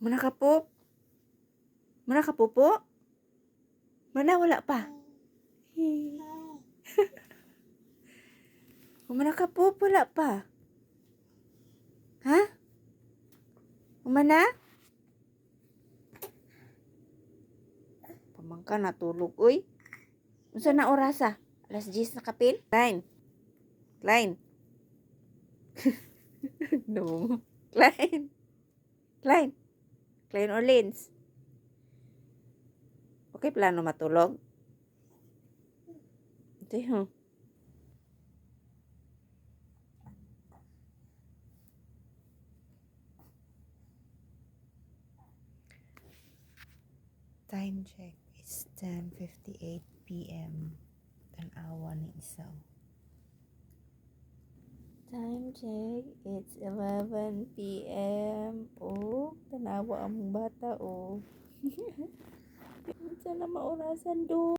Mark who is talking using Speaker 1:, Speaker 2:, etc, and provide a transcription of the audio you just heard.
Speaker 1: Mana ka po? Mana ka po po? Mana wala pa? Mana ka po? Wala pa? Ha? Mana? Pamangka natulog, uy. Unsa na orasa? Alas 10 na kapin? Klein. Klein. No. Klein. Klein. Klein or Lins? Okay, plano matulog? Ito yun. Time check. It's 10:58 p.m. Tanawa ni isaw. Time check. It's 11 p.m. Oh, tanawa ang bata, oh. Sana maurasan do.